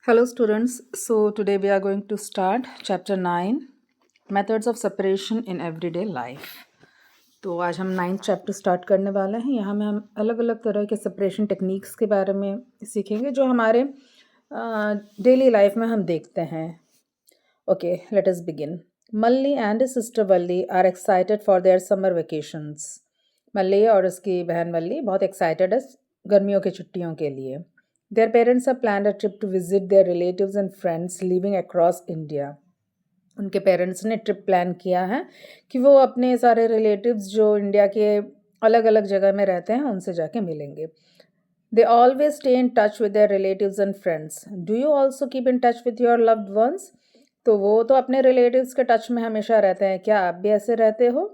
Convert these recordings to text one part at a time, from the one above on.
Hello, students. So, today we are going to start chapter 9 Methods of Separation in Everyday Life. तो आज हम 9th chapter start करने वाले हैं। यहाँ में हम अलग अलग तरह के सेपरेशन टेक्निक्स के बारे में सीखेंगे जो हमारे डेली लाइफ में हम देखते हैं। Okay, let us begin. Malli and his sister Valli are excited for their summer vacations. Malli और उसकी बहन वल्ली बहुत एक्साइटेड है गर्मियों की छुट्टियों के लिए। Their parents have planned a trip to visit their relatives and friends living across India. उनके पेरेंट्स ने ट्रिप प्लान किया है कि वो अपने सारे रिलेटिव्स जो इंडिया के अलग अलग जगह में रहते हैं उनसे जाके मिलेंगे। They always stay in touch with their relatives and friends. Do you also keep in touch with your loved ones? तो वो तो अपने रिलेटिव्स के टच में हमेशा रहते हैं। क्या आप भी ऐसे रहते हो?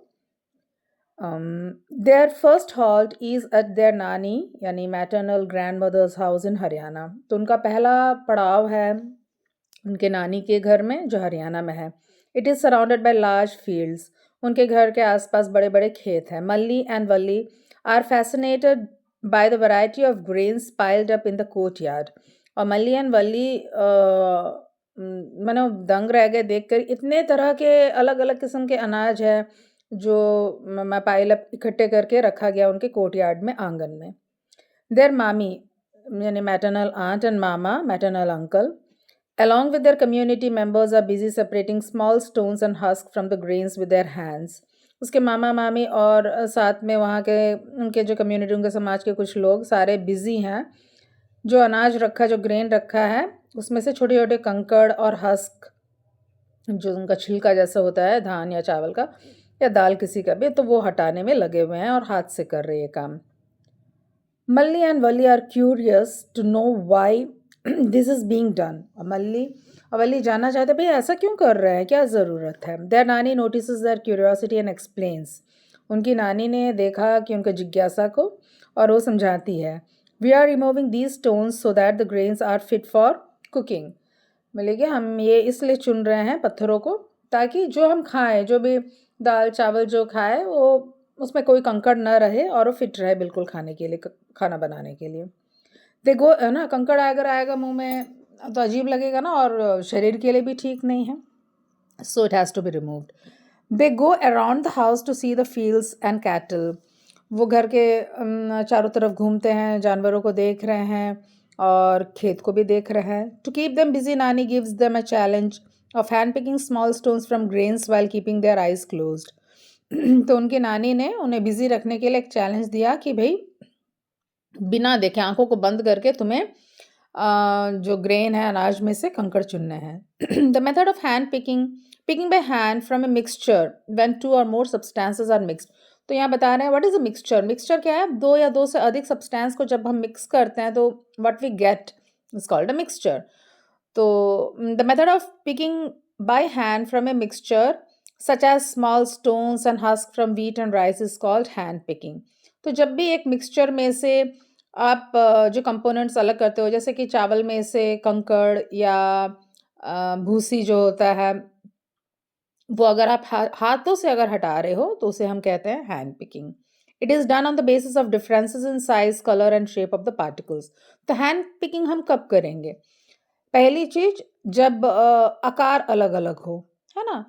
Their first halt is at their नानी यानी maternal grandmother's house in Haryana. तो उनका पहला पड़ाव है उनके नानी के घर में जो हरियाणा में है। It is surrounded by large fields. उनके घर के आसपास बड़े बड़े खेत हैं। Malli and Valli are fascinated by the variety of grains piled up in the courtyard. और मल्ली एंड वल्ली मानो दंग रह गए देखकर, इतने तरह के अलग अलग किस्म के अनाज है जो पाइल अप इकट्ठे करके रखा गया उनके कोर्टयार्ड में, आंगन में। देयर मामी यानी maternal aunt and mama maternal uncle along with their community members are busy separating small stones and husks from the grains with their hands. उसके मामा मामी और साथ में वहाँ के उनके जो कम्युनिटी, उनके समाज के कुछ लोग सारे बिजी हैं। जो अनाज रखा, जो ग्रेन रखा है, उसमें से छोटे छोटे कंकड़ और हस्क, जो उनका छिलका जैसा होता है धान या चावल का या दाल किसी का भी, तो वो हटाने में लगे हुए हैं और हाथ से कर रहे हैं काम। Malli and Valli are curious to know why this is being done. और मल्ली और वल्ली जानना चाहते भाई ऐसा क्यों कर रहे हैं, क्या ज़रूरत है। Their nani notices their curiosity and explains. उनकी नानी ने देखा कि उनका जिज्ञासा को, और वो समझाती है। We are removing these stones so that the grains are fit for cooking. बोले कि हम ये इसलिए चुन रहे हैं पत्थरों को ताकि जो हम खाएं, जो भी दाल चावल जो खाए, वो उसमें कोई कंकड़ न रहे और वो फिट रहे बिल्कुल खाने के लिए, खाना बनाने के लिए। देखो ना, कंकड़ अगर आएगा मुंह में तो अजीब लगेगा ना, और शरीर के लिए भी ठीक नहीं है। So it has to be removed. They go around the house to see the fields and cattle. वो घर के चारों तरफ घूमते हैं, जानवरों को देख रहे हैं और खेत को भी देख रहे हैं। टू कीप देम बिजी नानी gives them a challenge of hand picking small stones from grains while keeping their eyes closed. तो उनकी नानी ने उन्हें बिजी रखने के लिए एक चैलेंज दिया कि भाई बिना देखे, आंखों को बंद करके तुम्हें जो ग्रेन है अनाज में से कंकड़ चुनने हैं। The method of hand picking picking by hand from a mixture when two और मोर सब्सटेंसेस आर मिक्स्ड। तो यहाँ बता रहे हैं what is a mixture. Mixture क्या है? दो या दो से अधिक सब्सटेंस को जब हम मिक्स करते हैं तो what we get is called a mixture. तो the method of picking by hand from a mixture such as small stones and husk from wheat and rice is called hand picking. तो जब भी एक mixture में से आप जो components अलग करते हो, जैसे कि चावल में से कंकड़ या भूसी जो होता है, वो अगर आप हाथों से अगर हटा रहे हो तो उसे हम कहते हैं hand picking. It is done on the basis of differences in size, colour and shape of the particles. तो हैंड पिकिंग हम कब करेंगे? पहली चीज, जब आकार अलग अलग हो, है ना,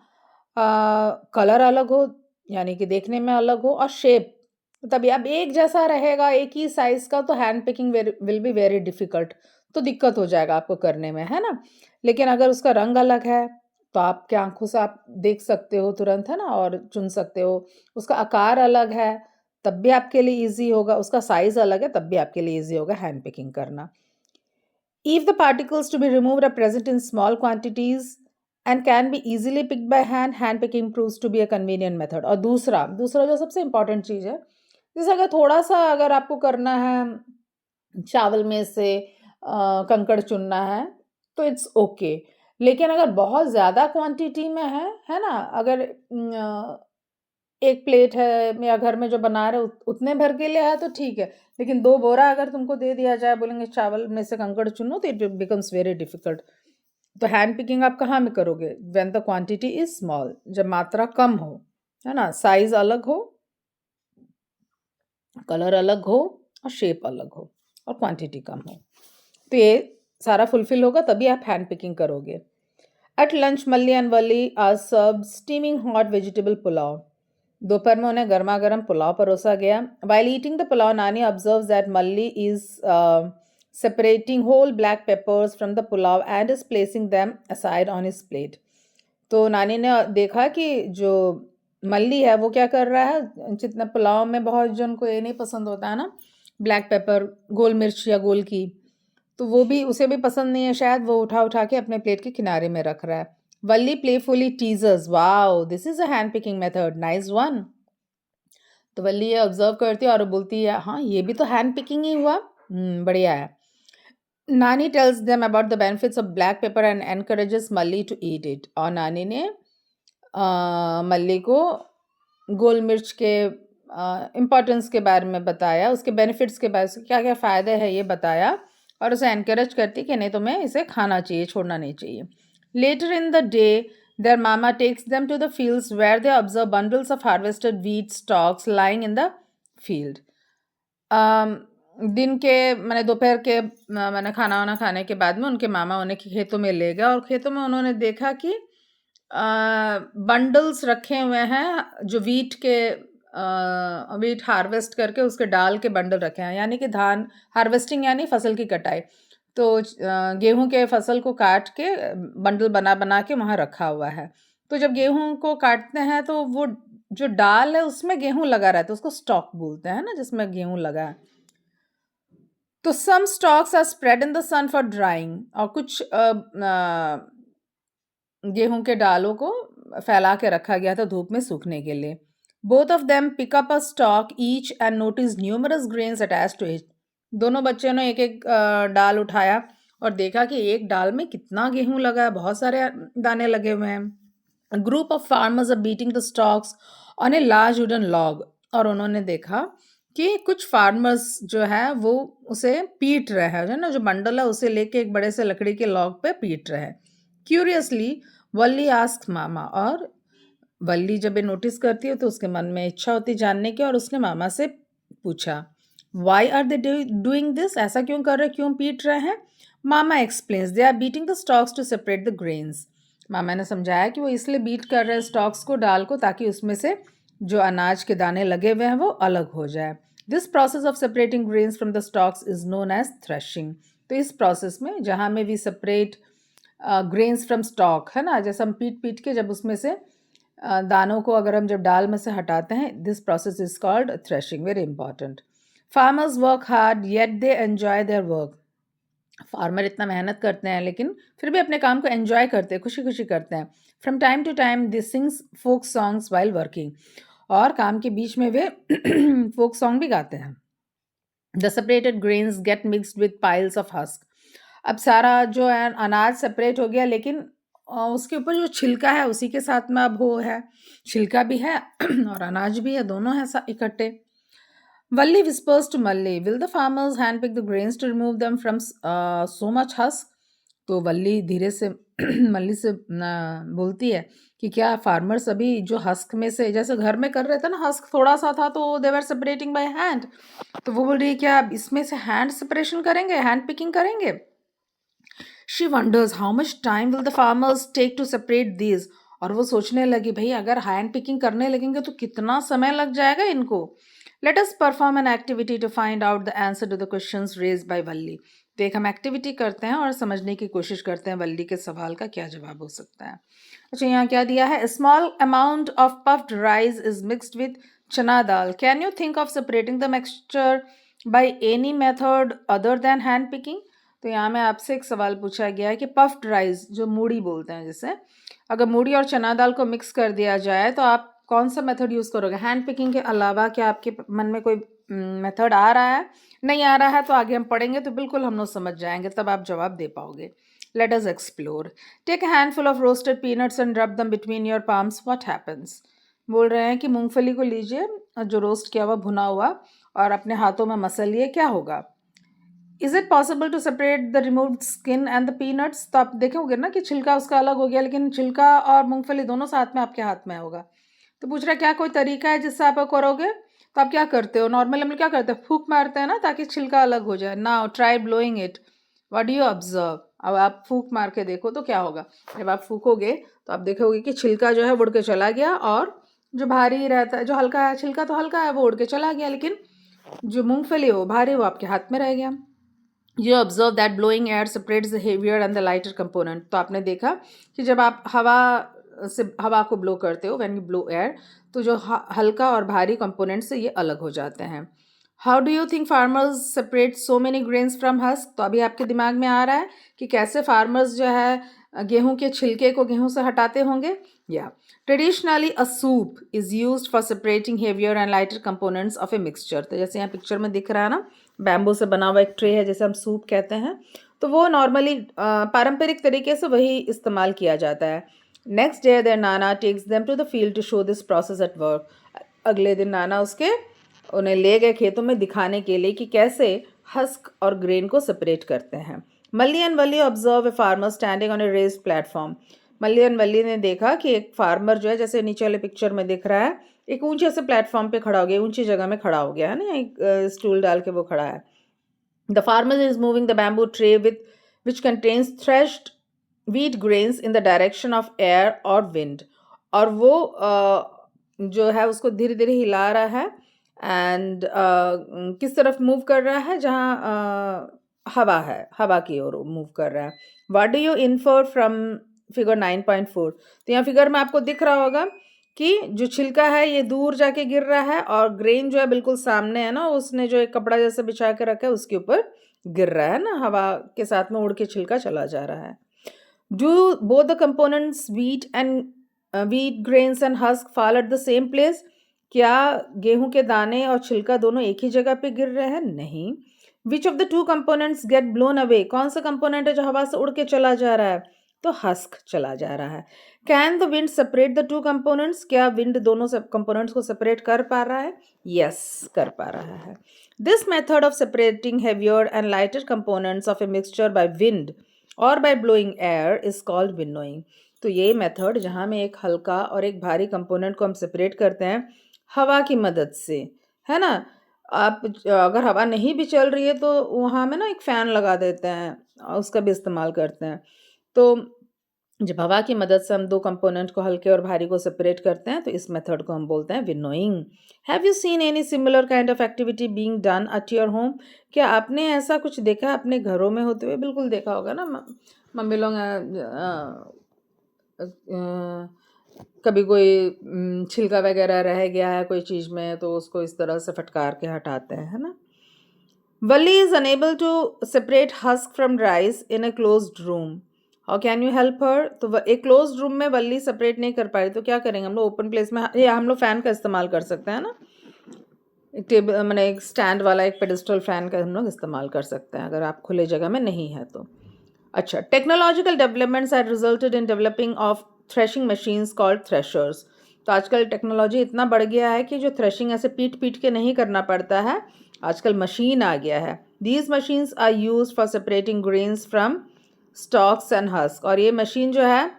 कलर अलग हो यानी कि देखने में अलग हो, और शेप तभी। अब एक जैसा रहेगा एक ही साइज का तो hand picking will be very difficult, तो दिक्कत हो जाएगा आपको करने में, है ना। लेकिन अगर उसका रंग अलग है तो आपके आंखों से आप देख सकते हो तुरंत, है ना, और चुन सकते हो। उसका आकार अलग है तब भी आपके लिए इजी होगा, उसका साइज अलग है तब भी आपके लिए इजी होगा हैंड पिकिंग करना। If the particles to be removed are present in small quantities and can be easily picked by hand, hand picking proves to be a convenient method. और दूसरा दूसरा जो सबसे इम्पोर्टेंट चीज़ है, जैसे अगर थोड़ा सा अगर आपको करना है चावल में से कंकड़ चुनना है तो इट्स ओके। लेकिन अगर बहुत ज़्यादा क्वांटिटी में है ना, अगर एक प्लेट है या घर में जो बना रहे उतने भर के लिए है तो ठीक है। लेकिन 2 बोरा अगर तुमको दे दिया जाए, बोलेंगे चावल में से कंकड़ चुनो, तो इट बिकम्स वेरी डिफिकल्ट। तो हैंड पिकिंग आप कहाँ में करोगे? When the quantity is small, जब मात्रा कम हो, है ना, साइज अलग हो, कलर अलग हो और शेप अलग हो और क्वांटिटी कम हो। तो ये सारा फुलफिल होगा तभी आप हैंड पिकिंग करोगे। At lunch Malli and Valli are served steaming hot vegetable pulao. दोपहर में उन्हें गर्मा गर्म पुलाव परोसा गया। While eating the pulao nani observe that Malli is separating whole black peppers from the pulao and is placing them aside on his plate। तो नानी ने देखा कि जो मल्ली है वो क्या कर रहा है, जितना पुलाव में बहुत जन को ये नहीं पसंद होता है ना, ब्लैक पेपर, गोल मिर्च या गोल की, तो वो भी उसे भी पसंद नहीं है शायद, वो उठा उठा के अपने प्लेट के किनारे में रख रहा है। Valli playfully teases, wow this is a hand picking method, nice one. तो वल्ली ये ऑब्जर्व करती है और बोलती है हाँ ये भी तो हैंड पिकिंग ही हुआ, बढ़िया है। नानी tells them about the benefits of black pepper and encourages Malli to eat it। और नानी ने मल्ली को गोल मिर्च के इम्पोर्टेंस के बारे में बताया, उसके बेनिफिट्स के बारे में, क्या क्या फ़ायदे हैं ये बताया, और उसे एनकरेज करती कि नहीं तुम्हें इसे खाना चाहिए, छोड़ना नहीं चाहिए। Later in the day their mama takes them to the fields where they observe bundles of harvested wheat stalks lying in the field. दिन के मैंने दोपहर के मैंने खाना वाना खाने के बाद में उनके मामा उन्हें खेतों में ले गए और खेतों में उन्होंने देखा कि बंडल्स रखे हुए हैं जो वीट हार्वेस्ट करके उसके डाल के बंडल रखे हैं, यानी कि धान हार्वेस्टिंग यानी फसल की कटाई। तो गेहूं के फसल को काट के बंडल बना बना के वहाँ रखा हुआ है। तो जब गेहूं को काटते हैं तो वो जो डाल है उसमें गेहूं लगा रहता है, उसको स्टॉक बोलते हैं ना, जिसमें गेहूं लगा है। तो some stalks are spread in the sun for drying, और कुछ गेहूं के डालों को फैला के रखा गया था धूप में सूखने के लिए। Both of them pick up a stalk each and notice numerous grains attached to it. दोनों बच्चों ने एक एक डाल उठाया और देखा कि एक डाल में कितना गेहूं लगा है, बहुत सारे दाने लगे हुए हैं। Group of farmers are beating the stalks on a large wooden log. और उन्होंने देखा कि कुछ फार्मर्स जो है वो उसे पीट रहे हैं, ना जो बंडल है उसे लेके एक बड़े से लकड़ी के लॉग पे पीट रहे हैं। क्यूरियसली वल्ली आस्क मामा, और वल्ली जब ये नोटिस करती है तो उसके मन में इच्छा होती जानने की, और उसने मामा से पूछा why are they doing this, ऐसा क्यों कर रहे, क्यों पीट रहे हैं। मामा explains they are beating the stalks to separate the grains. मामा ने समझाया कि वो इसलिए बीट कर रहे हैं स्टॉक्स को, डाल को, ताकि उसमें से जो अनाज के दाने लगे हुए हैं वो अलग हो जाए। This process of separating grains from the stalks is known as threshing. तो इस प्रोसेस में जहाँ में भी सेपरेट ग्रेन्स फ्रॉम स्टॉक है ना, जैसे हम पीट पीट के जब उसमें से दानों को अगर हम जब डाल में से हटाते हैं, this process is called threshing, very important. Farmers work hard yet they enjoy their work. Farmer इतना मेहनत करते हैं लेकिन फिर भी अपने काम को एन्जॉय करते हैं, खुशी खुशी करते हैं। From time to time they sings folk songs while working, और काम के बीच में वे फोक सॉन्ग भी गाते हैं। The separated grains get mixed with piles of husk. अब सारा जो है अनाज सेपरेट हो गया, लेकिन उसके ऊपर जो छिलका है उसी के साथ में अब वो है, छिलका भी है और अनाज भी है, दोनों है इकट्ठे। वल्ली whispers to Malli, will the farmers handpick the grains to remove them from so much husk? तो वल्ली धीरे से मल्ली से बोलती है कि क्या फार्मर्स अभी जो हस्क में से, जैसे घर में कर रहे थे ना, हस्क थोड़ा सा था तो they were separating by hand, तो वो बोल रही है क्या अब इसमें से हैंड सेपरेशन करेंगे, हैंड पिकिंग करेंगे। She wonders how much time will the farmers take to separate these. और वो सोचने लगी भाई अगर हैंड पिकिंग करने लगेंगे तो कितना समय लग जाएगा इनको। Let us perform an activity to find out the answer to the questions raised by Valli. तो एक हम एक्टिविटी करते हैं और समझने की कोशिश करते हैं वल्ली के सवाल का क्या जवाब हो सकता है। अच्छा, यहाँ क्या दिया है, small amount of puffed rice is mixed with chana dal, can you think of separating the mixture by any method other than hand picking. तो यहाँ में आपसे एक सवाल पूछा गया है कि पफ्ड राइस जो मूढ़ी बोलते हैं, जैसे अगर मूढ़ी और चना दाल को मिक्स कर दिया जाए तो आप कौन सा मेथड यूज़ करोगे हैंड पिकिंग के अलावा। क्या आपके मन में कोई मेथड आ रहा है, नहीं आ रहा है तो आगे हम पढ़ेंगे तो बिल्कुल हम लोग समझ जाएंगे, तब आप जवाब दे पाओगे। Let us explore. Take a handful of roasted peanuts and rub them between your palms, what happens. बोल रहे हैं कि मूंगफली को लीजिए जो रोस्ट किया हुआ भुना हुआ और अपने हाथों में मसलिए, क्या होगा। Is it possible to separate the removed skin and the peanuts. तो आप देखोगे ना कि छिलका उसका अलग हो गया, लेकिन छिलका और मूंगफली दोनों साथ में आपके हाथ में होगा। तो पूछ रहा है क्या कोई तरीका है जिससे आप करोगे। तो आप क्या करते हो, नॉर्मल हम लोग क्या करते हैं, फूंक मारते हैं ना ताकि छिलका अलग हो जाए। Now try blowing it. What do you observe? अब आप फूंक मार के देखो तो क्या होगा? जब आप फूकोगे तो आप देखोगे कि छिलका जो है वो उड़ के चला गया, और जो भारी रहता है, जो हल्का है, छिलका तो हल्का है वो उड़ के चला गया, लेकिन जो मूंगफली है वो भारी, वो आपके हाथ में रह गया। You observe that blowing air separates the heavier and the lighter component. तो आपने देखा कि जब आप हवा को ब्लो करते हो, व्हेन यू ब्लो एयर, तो जो हल्का और भारी कंपोनेंट से ये अलग हो जाते हैं। How do you think farmers separate so many grains from husk? तो अभी आपके दिमाग में आ रहा है कि कैसे फार्मर्स जो है गेहूं के छिलके को गेहूं से हटाते होंगे। या traditionally a soup is used for separating heavier and lighter components of a mixture. तो जैसे यहाँ पिक्चर में दिख रहा है ना, बैम्बू से बना हुआ एक ट्रे है जैसे हम सूप कहते हैं, तो वो नॉर्मली पारंपरिक तरीके से वही इस्तेमाल किया जाता है। Next day their nana takes them to the field to show this process at work. अगले दिन नाना उन्हें ले गए खेतों में दिखाने के लिए कि कैसे हस्क और ग्रेन को सेपरेट करते हैं। Malli and Valli observe a farmer standing on a raised platform. Malli and Valli ने देखा कि एक फार्मर जो है, जैसे नीचे वाले पिक्चर में दिख रहा है, एक ऊंचे से प्लेटफॉर्म पे खड़ा हो गया, ऊंची जगह में खड़ा हो गया है ना, एक स्टूल डाल के वो खड़ा है। The farmer is moving the bamboo tray which contains threshed wheat grains in the direction of air or wind। और वो जो है उसको धीरे धीरे हिला रहा है, एंड किस तरफ मूव कर रहा है? जहाँ हवा है, हवा की ओर मूव कर रहा है। What do you infer from figure 9.4? तो यहाँ फिगर में आपको दिख रहा होगा कि जो छिलका है ये दूर जाके गिर रहा है, और ग्रेन जो है बिल्कुल सामने है ना, उसने जो एक कपड़ा जैसा बिछा के रखा है उसके ऊपर गिर रहा है ना, हवा के साथ में उड़ के छिलका चला जा रहा है। Do both the components wheat grains and husk fall at the same place? क्या गेहूं के दाने और छिलका दोनों एक ही जगह पे गिर रहे हैं? नहीं। Which of the two components get blown away? कौन सा कंपोनेंट है जो हवा से उड़ के चला जा रहा है? तो हस्क चला जा रहा है। Can the wind separate the two components? क्या विंड दोनों कंपोनेंट्स को सेपरेट कर पा रहा है? Yes, कर पा रहा है। This method of separating heavier and lighter components of a mixture by wind और by blowing air is called winnowing. तो ये मेथड जहाँ में एक हल्का और एक भारी कंपोनेंट को हम सेपरेट करते हैं हवा की मदद से, है ना। आप अगर हवा नहीं भी चल रही है तो वहाँ में ना एक फ़ैन लगा देते हैं, उसका भी इस्तेमाल करते हैं। तो जब हवा की मदद से हम दो कंपोनेंट को, हल्के और भारी को सेपरेट करते हैं, तो इस मेथड को हम बोलते हैं winnowing. Have you seen any similar kind of activity being done at your home? क्या आपने ऐसा कुछ देखा अपने घरों में होते हुए? बिल्कुल देखा होगा ना, मम्मी लोग कभी कोई छिलका वगैरह रह गया है कोई चीज़ में, तो उसको इस तरह से फटकार के हटाते हैं, है ना। Valli is unable to separate husk from rice in a closed room. How can you help her? तो एक क्लोज रूम में वल्ली सेपरेट नहीं कर पाई तो क्या करेंगे हम लोग? ओपन प्लेस में, या हम लोग फ़ैन का इस्तेमाल कर सकते हैं ना, एक टेबल मैंने एक स्टैंड वाला एक पेडिस्टल फ़ैन का हम लोग इस्तेमाल कर सकते हैं अगर आप खुले जगह में नहीं है तो। अच्छा, technological developments have resulted in developing of threshing machines called threshers. तो आजकल टेक्नोलॉजी इतना बढ़ गया है कि जो थ्रेशिंग ऐसे पीट पीट के नहीं करना पड़ता है, आजकल मशीन आ गया है। These machines are used for separating grains from stalks and husk. और ये मशीन जो है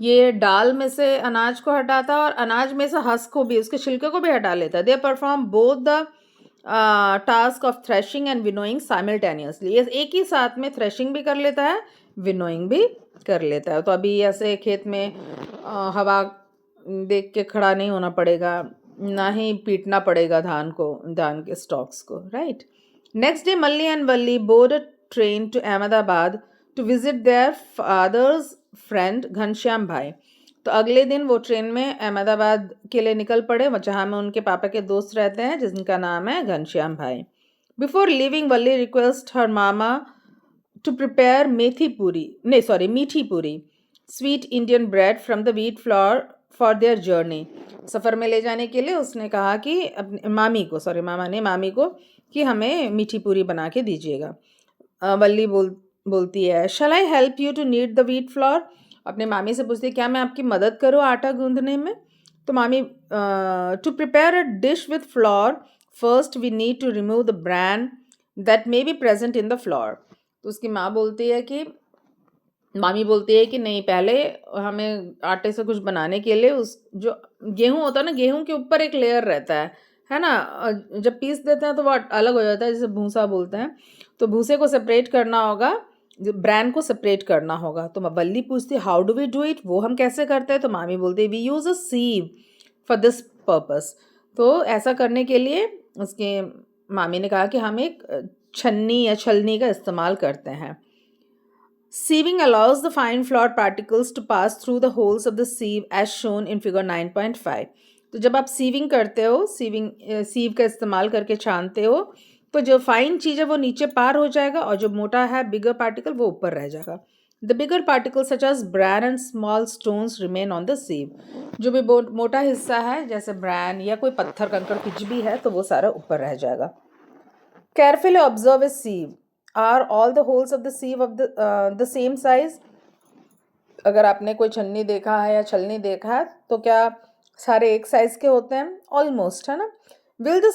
ये डाल में से अनाज को हटाता है और अनाज में से हस्क को भी, उसके छिलके को भी हटा लेता है। They perform both the task of threshing and winnowing simultaneously. ये एक ही साथ में थ्रेशिंग भी कर लेता है, विनोइंग भी कर लेता है। तो अभी ऐसे खेत में हवा देख के खड़ा नहीं होना पड़ेगा, ना ही पीटना पड़ेगा धान के स्टॉक्स को, right. Next day Malli and Valli board a train to Ahmedabad to visit their father's friend Ghanshyam bhai. तो अगले दिन वो ट्रेन में अहमदाबाद के लिए निकल पड़े, जहाँ में उनके पापा के दोस्त रहते हैं जिनका नाम है घनश्याम भाई। Before leaving Valli request her mama to prepare meethi puri sweet Indian bread from the wheat flour for their journey. सफ़र में ले जाने के लिए उसने कहा कि अपनी मामी को कि हमें मीठी पूरी बना के दीजिएगा। वल्ली बोलती है, shall I help you to knead the wheat flour? अपने मामी से पूछती है, क्या मैं आपकी मदद करूँ आटा गूंदने में? तो मामी, to prepare a dish with flour first we need to remove the bran that may be present in the flour. तो उसकी मामी बोलती है कि नहीं, पहले हमें आटे से कुछ बनाने के लिए उस जो गेहूं होता है ना, गेहूं के ऊपर एक लेयर रहता है ना, जब पीस देते हैं तो वो अलग हो जाता है, जैसे भूसा बोलते हैं। तो भूसे को सेपरेट करना होगा, ब्रैन को सेपरेट करना होगा। तो बल्ली पूछती how do we do it, वो हम कैसे करते हैं? तो मामी बोलती we use a sieve for this purpose. तो ऐसा करने के लिए उसके मामी ने कहा कि हम एक छन्नी या छलनी का इस्तेमाल करते हैं। Sieving allows the fine flawed particles to pass through the holes of the sieve as shown in figure 9.5. तो जब आप सीविंग करते हो, सीव का इस्तेमाल करके छानते हो, तो जो फाइन चीज़ है वो नीचे पार हो जाएगा और जो मोटा है बिगर पार्टिकल वो ऊपर रह जाएगा। The bigger particle such as bran and small stones remain on the sieve. जो भी मोटा हिस्सा है जैसे ब्रैन या कोई पत्थर कंकड़ कुछ भी है तो वो सारा ऊपर रह जाएगा। Carefully observe a sieve. Are all the holes of the sieve of the same size? अगर आपने कोई छन्नी देखा है या छलनी देखा है तो क्या सारे एक साइज के होते हैं? ऑलमोस्ट, है ना? Will the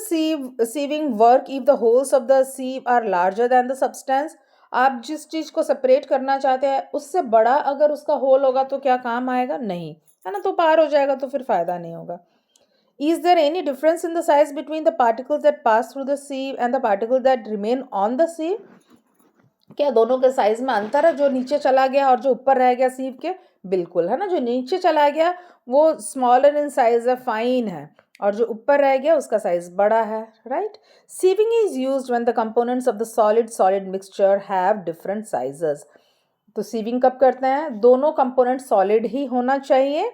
sieving work if the holes of the sieve are larger than the substance? आप जिस चीज को सेपरेट करना चाहते हैं उससे बड़ा अगर उसका होल होगा तो क्या काम आएगा? नहीं, है ना? तो पार हो जाएगा, तो फिर फायदा नहीं होगा। Is there any difference in the size between the particles that pass through the sieve and the particles that remain on the sieve? क्या दोनों के साइज में अंतर है, जो नीचे चला गया और जो ऊपर रह गया सीव के? बिल्कुल, है ना? जो नीचे चला गया वो स्मॉलर इन साइज है, फाइन है, और जो ऊपर रह गया उसका साइज बड़ा है, right? Sieving is used when the components of the solid mixture have different sizes. तो सीविंग कब करते हैं? दोनों कंपोनेंट सॉलिड ही होना चाहिए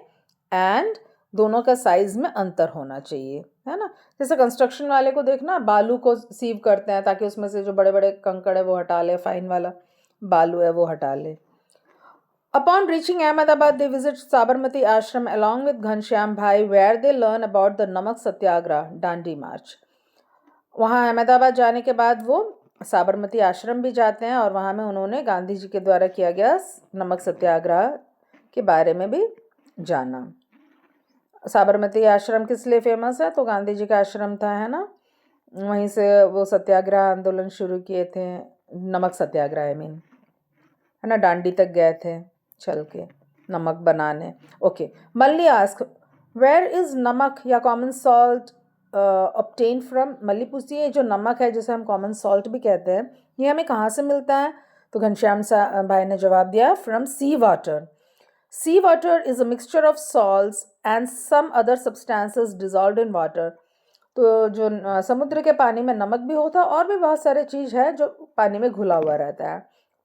एंड दोनों का साइज में अंतर होना चाहिए, है ना? जैसे कंस्ट्रक्शन वाले को देखना, बालू को सीव करते हैं ताकि उसमें से जो बड़े बड़े कंकड़ है वो हटा ले, फाइन वाला बालू है वो हटा ले। Upon reaching Ahmedabad, they visit Sabarmati Ashram along with Ghanshyam Bhai, where they learn about the Namak Satyagrah, Dandi March. वहाँ अहमदाबाद जाने के बाद वो साबरमती आश्रम भी जाते हैं और वहाँ में उन्होंने गांधी जी के द्वारा किया गया नमक सत्याग्रह के बारे में भी जाना। साबरमती आश्रम किस लिए फेमस है? तो गांधी जी का आश्रम था, है ना? वहीं से वो सत्याग्रह आंदोलन शुरू किए थे, नमक सत्याग्रह आई मीन, है ना? दांडी तक गए थे चल के नमक बनाने। Okay, Malli ask where is namak या common salt obtain from? Malli पूछती है जो नमक है जिसे हम कॉमन सॉल्ट भी कहते हैं ये हमें कहाँ से मिलता है? तो घनश्याम भाई ने जवाब दिया from sea water. Sea water is a mixture of salts and some other substances dissolved in water. तो जो समुद्र के पानी में नमक भी होता है और भी बहुत सारे चीज़ है जो पानी में घुला हुआ रहता है।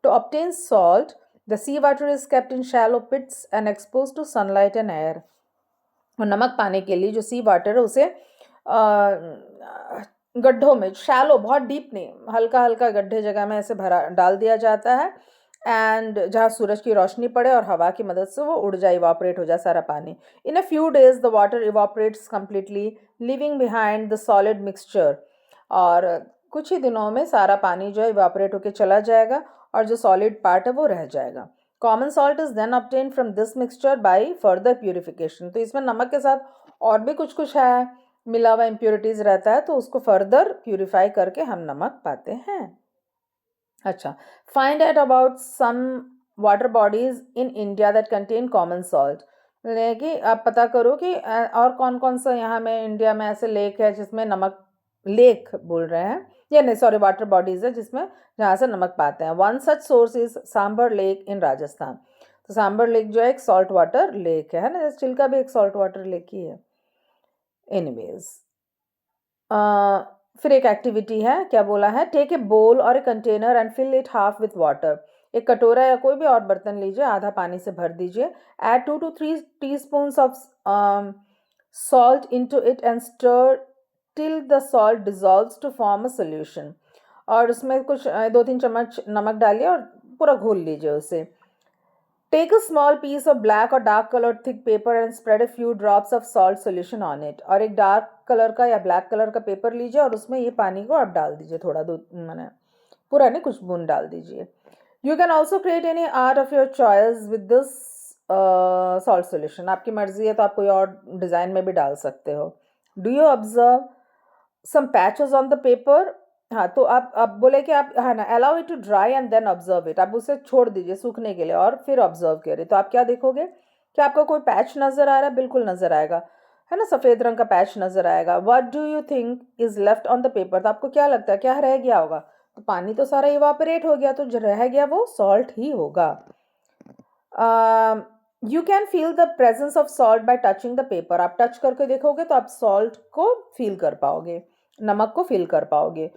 To obtain salt, the sea water is kept in shallow pits and exposed to sunlight and air. और नमक पाने के लिए जो सी वाटर है उसे गड्ढों में, शैलो, बहुत डीप नहीं, हल्का हल्का गड्ढे जगह में ऐसे भरा डाल दिया जाता है एंड जहाँ सूरज की रोशनी पड़े और हवा की मदद से वो उड़ जाए, इवापोरेट हो जाए सारा पानी। In a few days the water evaporates completely leaving behind the solid mixture. और कुछ ही दिनों में सारा पानी जो है इवापोरेट होकर चला जाएगा और जो सॉलिड पार्ट है वो रह जाएगा। Common salt is then obtain from this mixture by further purification. तो इसमें नमक के साथ और भी कुछ है, मिला हुआ इम्प्योरिटीज रहता है, तो उसको फर्दर प्यूरिफाई करके हम नमक पाते हैं। अच्छा, find out about some water bodies in India that contain common salt. कि आप पता करो कि और कौन कौन सा यहाँ में इंडिया में ऐसे लेक है जिसमें नमक, लेक बोल रहे हैं या नहीं सॉरी, वाटर बॉडीज है जिसमें जहाँ से नमक पाते हैं। One such source is sambar lake in Rajasthan. तो सांभर लेक जो है एक सॉल्ट वाटर लेक है ना, जैसे चिल्का भी एक सॉल्ट वाटर लेक ही है। एनीवेज, फिर एक एक्टिविटी है, क्या बोला है? टेक ए बोल और a container and fill it half with water. एक कटोरा या कोई भी और बर्तन लीजिए, आधा पानी से भर दीजिए। Add 2 to 3 teaspoons of salt into it and stir till the salt dissolves to form a solution. और उसमें कुछ 2-3 चम्मच नमक डालिए और पूरा घोल लीजिए उसे। Take a small piece of black or dark colored thick paper and spread a few drops of salt solution on it. और एक डार्क कलर का या ब्लैक कलर का पेपर लीजिए और उसमें ये पानी को आप डाल दीजिए, थोड़ा दो मैंने पूरा नहीं, कुछ बूंद डाल दीजिए। You can also create any art of your choice with this salt solution. आपकी मर्जी है तो आप कोई और डिज़ाइन में भी डाल सकते हो। Do you observe some patches on the paper? हाँ, तो आप बोले कि आप, हाँ ना, allow it to dry and then observe it. आप उसे छोड़ दीजिए सूखने के लिए और फिर ऑब्जर्व करिए। तो आप क्या देखोगे कि आपको कोई पैच नज़र आ रहा है? बिल्कुल नज़र आएगा, है ना? सफ़ेद रंग का पैच नज़र आएगा। What do you think is left on the paper? तो आपको क्या लगता है क्या रह गया होगा? तो पानी तो सारा इवापोरेट हो गया, तो जो रह गया वो सॉल्ट ही होगा। You can feel the presence of salt bye touching the paper. आप टच करके देखोगे तो आप सॉल्ट को फील कर पाओगे, नमक को फील कर पाओगे।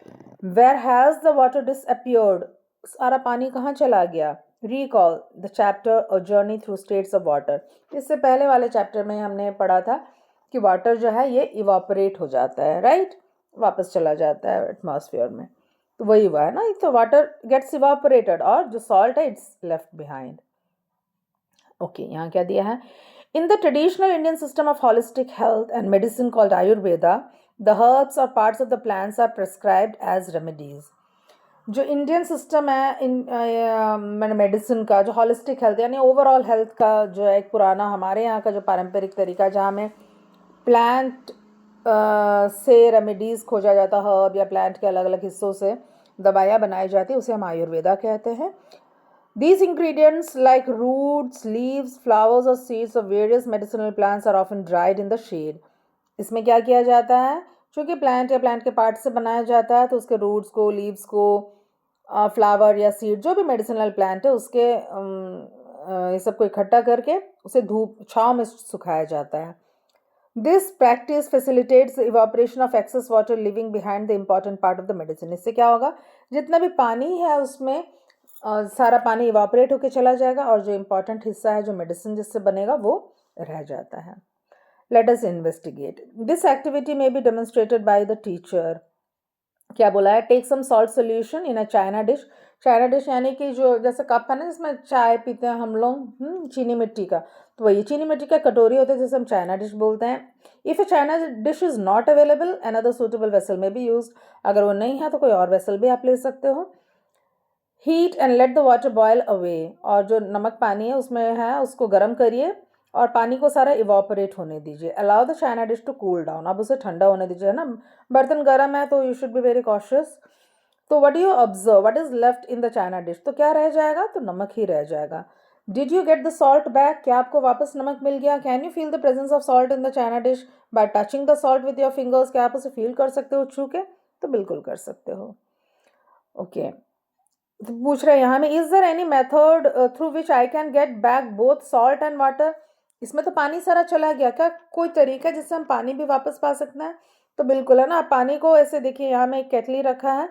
Where has the water disappeared, सारा पानी कहाँ चला गया। Recall the chapter a journey through states of water. इससे पहले वाले चैप्टर में हमने पढ़ा था कि वाटर जो है ये इवापोरेट हो जाता है, राइट, वापस चला जाता है एटमॉस्फेयर में। तो वही हुआ है ना, तो वाटर गेट्स इवापोरेटेड और जो सॉल्ट है इट्स लेफ्ट बिहाइंड। ओके, यहाँ क्या दिया है, in the traditional Indian system of holistic health and medicine called Ayurveda, the herbs और parts of the plants are prescribed as remedies. जो इंडियन सिस्टम है इन मेडिसिन का, जो हॉलिस्टिक हेल्थ यानी ओवरऑल हेल्थ का जो एक पुराना हमारे यहाँ का जो पारंपरिक तरीका, जहाँ में प्लांट से रेमेडीज़ खोजा जाता, हर्ब या प्लांट के अलग अलग हिस्सों से दवाइयाँ बनाई जाती, उसे हम आयुर्वेदा कहते हैं। These ingredients like roots, leaves, flowers or seeds of various medicinal plants are often dried in the shade. इसमें क्या किया जाता है, चूँकि प्लांट या प्लांट के पार्ट से बनाया जाता है तो उसके रूट्स को, लीव्स को, फ्लावर या सीड, जो भी मेडिसिनल प्लांट है उसके ये सब को इकट्ठा करके उसे धूप छाँव में सुखाया जाता है। This practice facilitates evaporation of excess water living behind the important part of the medicine. इससे क्या होगा, जितना भी पानी है उसमें सारा पानी इवापोरेट होकर चला जाएगा और जो इम्पॉर्टेंट हिस्सा है जो मेडिसिन जिससे बनेगा वो रह जाता है। Let us investigate this activity may be demonstrated by the teacher. क्या बोला है, take some salt solution in a china dish. China dish यानी कि जो जैसे कप है ना जिसमें चाय पीते हैं हम लोग, चीनी मिट्टी का, तो वही चीनी मिट्टी का कटोरी होता है जिसे हम चाइना डिश बोलते हैं। If A China dish is not available another suitable vessel में बी यूज। अगर वो नहीं है तो कोई और वेसल भी आप ले सकते हो। Heat and let the water boil away, और जो नमक पानी है उसमें है उसको गर्म करिए और पानी को सारा इवापोरेट होने दीजिए। Allow the china dish to cool down, अब उसे ठंडा होने दीजिए, है ना, बर्तन गर्म है तो you should be very cautious. तो what you observe, what is left in the china dish, तो क्या रह जाएगा, तो नमक ही रह जाएगा। Did you get the salt back, क्या आपको वापस नमक मिल गया। Can you feel the presence of salt in the china dish by touching the salt with your fingers, क्या आप उसे फील कर सकते हो छू के, तो बिल्कुल कर सकते हो। ओके तो पूछ रहे हैं यहाँ में, is there any method through which I can get back both salt and water. इसमें तो पानी सारा चला गया, क्या कोई तरीका है जिससे हम पानी भी वापस पा सकते हैं। तो बिल्कुल है ना, आप पानी को ऐसे देखिए, यहाँ में एक केटली रखा है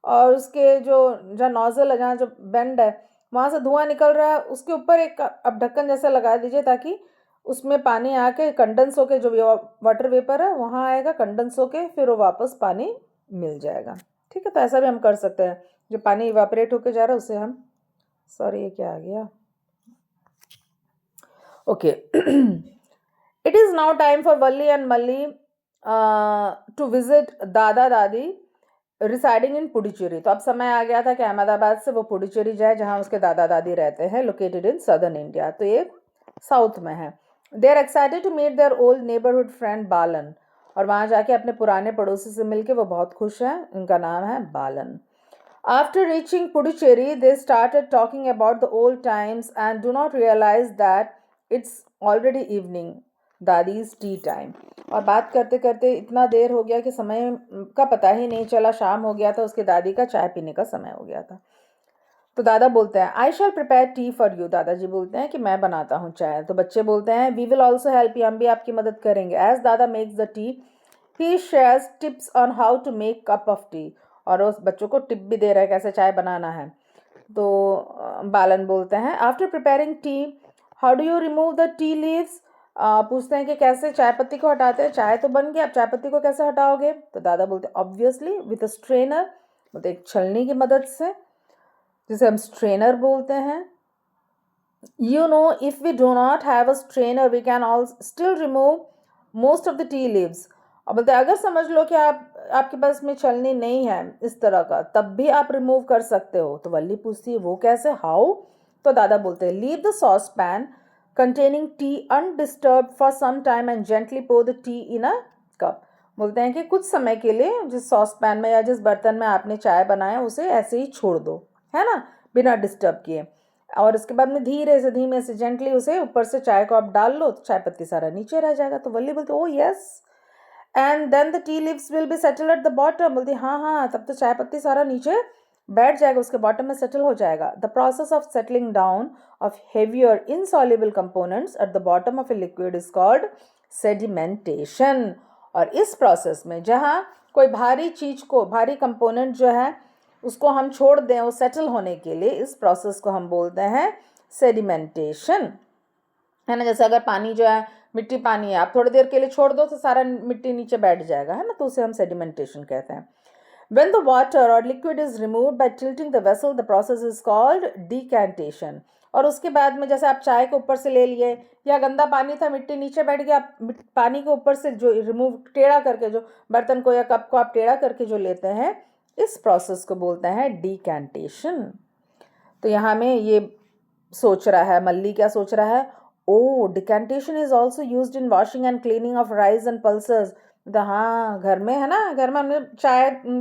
और उसके जो जहाँ नोजल है, जहाँ जो बेंड है वहाँ से धुआं निकल रहा है, उसके ऊपर एक अब ढक्कन जैसा लगा दीजिए ताकि उसमें पानी आके कंडेंस होके जो वाटर वेपर है वहाँ आएगा, कंडेंस होके फिर वो वापस पानी मिल जाएगा। ठीक है, तो ऐसा भी हम कर सकते हैं, जो पानी इवापोरेट होके जा रहा है उसे हम, सॉरी ये क्या आ गया, okay. It is now time for Valli and Malli to visit dada dadi residing in Puducherry. तो अब समय आ गया था कि अहमदाबाद से वो पुडुचेरी जाए जहाँ उसके दादा दादी रहते हैं, लोकेटेड इन सदर्न इंडिया, तो ये साउथ में है। They are excited to meet their old neighbourhood friend Balan, और वहाँ जाके अपने पुराने पड़ोसी से मिलके वो बहुत खुश हैं। उनका नाम है बालन। After reaching Puducherry, they started talking about the old times and do not realize that it's already evening, दादी's tea time। और बात करते करते इतना देर हो गया कि समय का पता ही नहीं चला, शाम हो गया था, उसके दादी का चाय पीने का समय हो गया था। तो दादा बोलते हैं, आई शैल प्रिपेयर टी फॉर यू। दादाजी बोलते हैं कि मैं बनाता हूँ चाय। तो बच्चे बोलते हैं, we will also help you, हम भी आपकी मदद करेंगे। As dada makes the tea, he shares tips on how to make cup of tea, और उस बच्चों को टिप भी दे रहा है कैसे चाय बनाना है। तो बालन बोलते हैं, after preparing T how do you remove the tea leaves. पूछते हैं कि कैसे चाय पत्ती को हटाते हैं, चाय तो बन गई, आप चाय पत्ती को कैसे हटाओगे। तो दादा बोलते हैं, ऑब्वियसली विथ अ स्ट्रेनर, बोलते एक छलनी की मदद से, जिसे हम स्ट्रेनर बोलते हैं। You know if we do not have a strainer we can all still remove most of the tea leaves. अब बोलते हैं अगर समझ लो कि आपके पास में छलनी नहीं है इस तरह का, तब भी आप रिमूव कर सकते हो। तो वल्ली पूछती है वो कैसे, हाउ। तो दादा बोलते हैं, leave the sauce pan containing tea undisturbed for some time and gently pour the tea in a cup. बोलते हैं कि कुछ समय के लिए जिस सॉस पैन में या जिस बर्तन में आपने चाय बनाया उसे ऐसे ही छोड़ दो, है ना, बिना डिस्टर्ब किए, और उसके बाद में धीरे से धीमे से जेंटली उसे ऊपर से चाय को आप डाल लो तो चाय पत्ती सारा नीचे रह जाएगा। तो वल्ली बोलते, oh yes, and then the tea leaves will be settle at the bottom. बोलती हाँ हाँ, तब तो चाय पत्ती सारा नीचे बैठ जाएगा, उसके बॉटम में सेटल हो जाएगा. The process of settling down of heavier insoluble components eight the bottom of a liquid is called sedimentation. और इस प्रोसेस में जहाँ कोई भारी चीज को, भारी कंपोनेंट जो है उसको हम छोड़ दें वो सेटल होने के लिए, इस प्रोसेस को हम बोलते हैं सेडिमेंटेशन, है ना. जैसे अगर पानी जो है, मिट्टी पानी है, आप थोड़ी देर के लिए छोड़ दो तो सारा मिट्टी नीचे बैठ जाएगा, है ना, तो उसे हम सेडिमेंटेशन कहते हैं. When the water or liquid is removed by tilting the vessel, the process is called decantation. और उसके बाद में जैसे आप चाय को ऊपर से ले लिए, या गंदा पानी था, मिट्टी नीचे बैठ गया, आप पानी को ऊपर से जो रिमूव, टेढ़ा करके, जो बर्तन को या कप को आप टेढ़ा करके जो लेते हैं, इस प्रोसेस को बोलते हैं डिकैंटेशन. तो यहाँ में ये सोच रहा है मल्ली, क्या सोच रहा है, oh decantation is also used in washing and cleaning of rice and pulses. हाँ, घर में है ना, घर में हमने